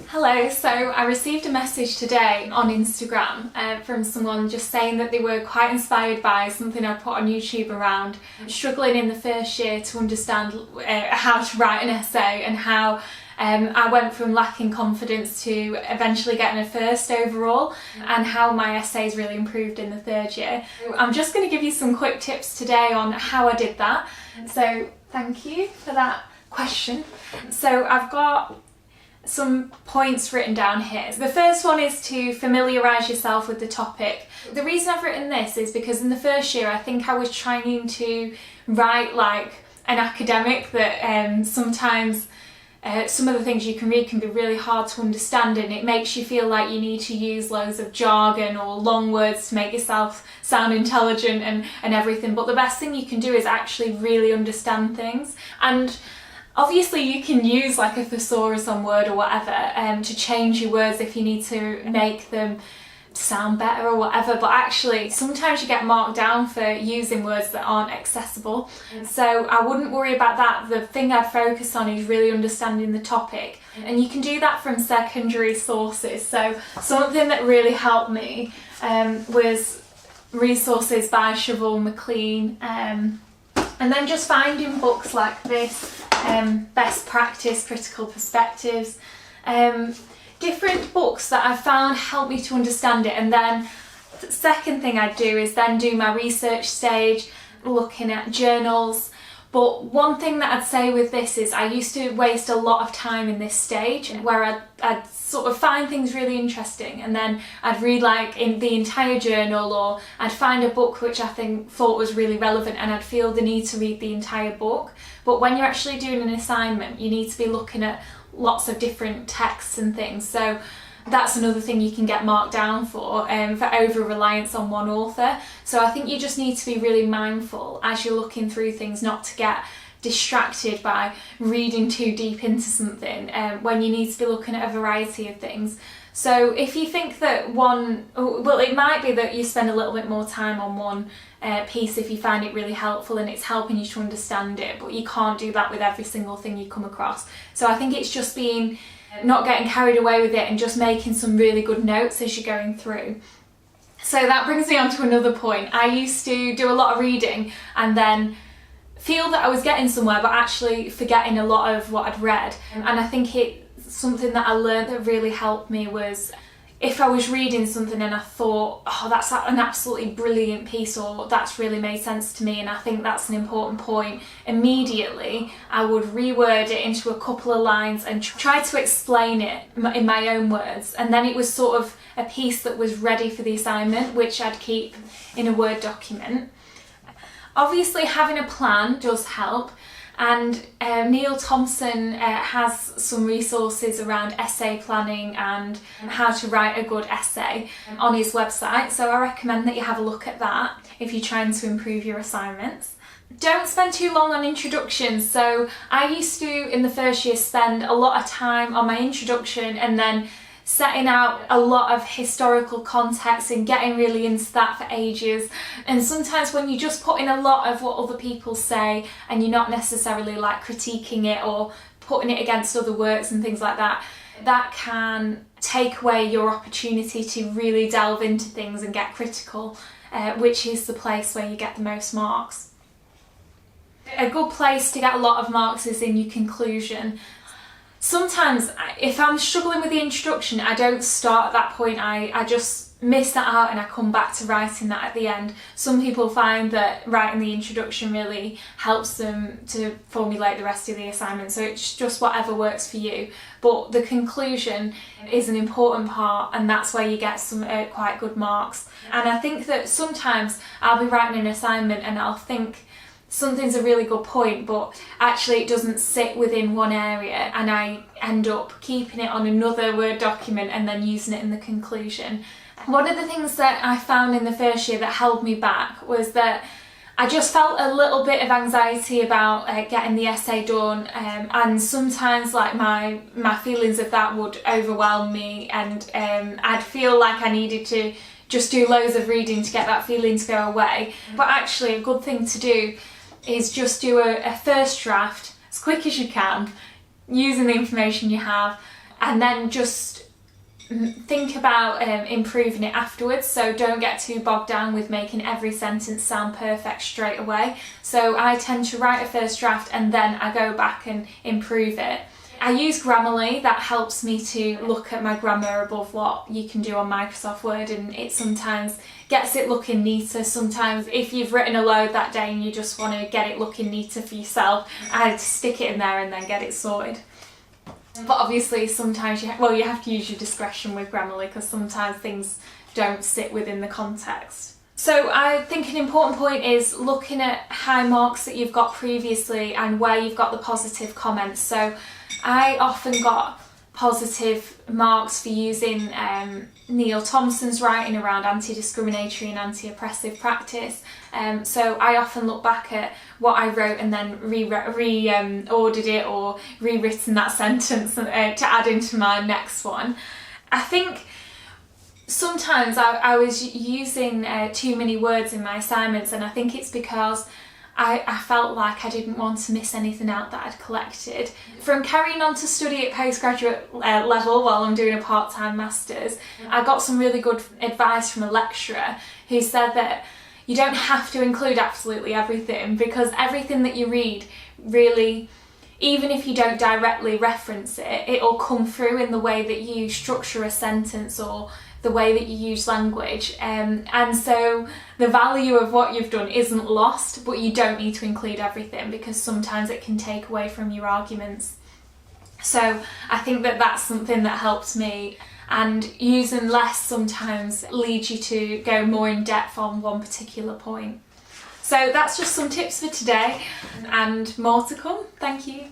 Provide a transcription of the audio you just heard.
Hello, so I received a message today on Instagram from someone just saying that they were quite inspired by something I put on YouTube around struggling in the first year to understand how to write an essay, and how I went from lacking confidence to eventually getting a first overall, and how my essays really improved in the third year. I'm just going to give you some quick tips today on how I did that. So thank you for that question. So I've got some points written down here. So the first one is to familiarise yourself with the topic. The reason I've written this is because in the first year I think I was trying to write like an academic, that sometimes some of the things you can read can be really hard to understand, and it makes you feel like you need to use loads of jargon or long words to make yourself sound intelligent and everything. But the best thing you can do is actually really understand things. And obviously you can use like a thesaurus on Word or whatever to change your words if you need to make them sound better or whatever, but actually sometimes you get marked down for using words that aren't accessible. So I wouldn't worry about that. The thing I'd focus on is really understanding the topic, and you can do that from secondary sources. So something that really helped me was resources by Chevelle McLean, and then just finding books like this, Best Practice, Critical Perspectives, different books that I found help me to understand it. And then the second thing I do is then do my research stage, looking at journals. But one thing that I'd say with this is I used to waste a lot of time in this stage where I'd sort of find things really interesting, and then I'd read like in the entire journal, or I'd find a book which I thought was really relevant and I'd feel the need to read the entire book. But when you're actually doing an assignment, you need to be looking at lots of different texts and things. So that's another thing you can get marked down for over-reliance on one author. So I think you just need to be really mindful as you're looking through things not to get distracted by reading too deep into something when you need to be looking at a variety of things. So if you think that it might be that you spend a little bit more time on one piece if you find it really helpful and it's helping you to understand it, but you can't do that with every single thing you come across. So I think it's just not getting carried away with it and just making some really good notes as you're going through. So that brings me on to another point. I used to do a lot of reading and then feel that I was getting somewhere, but actually forgetting a lot of what I'd read. And I think something that I learned that really helped me was, if I was reading something and I thought, oh, that's an absolutely brilliant piece, or that's really made sense to me and I think that's an important point, immediately I would reword it into a couple of lines and try to explain it in my own words. And then it was sort of a piece that was ready for the assignment, which I'd keep in a Word document. Obviously having a plan does help, and Thompson has some resources around essay planning and how to write a good essay on his website, so I recommend that you have a look at that if you're trying to improve your assignments. Don't spend too long on introductions. So I used to, in the first year, spend a lot of time on my introduction and then setting out a lot of historical context and getting really into that for ages. And sometimes when you just put in a lot of what other people say and you're not necessarily like critiquing it or putting it against other works and things like that, that can take away your opportunity to really delve into things and get critical, which is the place where you get the most marks. A good place to get a lot of marks is in your conclusion. Sometimes if I'm struggling with the introduction, I don't start at that point, I just miss that out and I come back to writing that at the end. Some people find that writing the introduction really helps them to formulate the rest of the assignment, so it's just whatever works for you. But the conclusion is an important part, and that's where you get some quite good marks. And I think that sometimes I'll be writing an assignment and I'll think something's a really good point, but actually it doesn't sit within one area, and I end up keeping it on another Word document and then using it in the conclusion. One of the things that I found in the first year that held me back was that I just felt a little bit of anxiety about getting the essay done, and sometimes like my feelings of that would overwhelm me, and I'd feel like I needed to just do loads of reading to get that feeling to go away. But actually a good thing to do is just do a first draft as quick as you can, using the information you have, and then just think about improving it afterwards. So don't get too bogged down with making every sentence sound perfect straight away. So I tend to write a first draft and then I go back and improve it. I use Grammarly. That helps me to look at my grammar above what you can do on Microsoft Word, and it sometimes gets it looking neater. Sometimes if you've written a load that day and you just want to get it looking neater for yourself, I stick it in there and then get it sorted. But obviously sometimes you have to use your discretion with Grammarly, because sometimes things don't sit within the context. So I think an important point is looking at high marks that you've got previously and where you've got the positive comments. So I often got positive marks for using Neil Thompson's writing around anti-discriminatory and anti-oppressive practice. So I often look back at what I wrote and then ordered it or rewritten that sentence to add into my next one. I think sometimes I was using too many words in my assignments, and I think it's because I felt like I didn't want to miss anything out that I'd collected. From carrying on to study at postgraduate level while I'm doing a part-time master's, I got some really good advice from a lecturer who said that you don't have to include absolutely everything, because everything that you read really, even if you don't directly reference it, it'll come through in the way that you structure a sentence or the way that you use language, and so the value of what you've done isn't lost, but you don't need to include everything because sometimes it can take away from your arguments. So I think that that's something that helped me, and using less sometimes leads you to go more in depth on one particular point. So that's just some tips for today, and more to come. Thank you.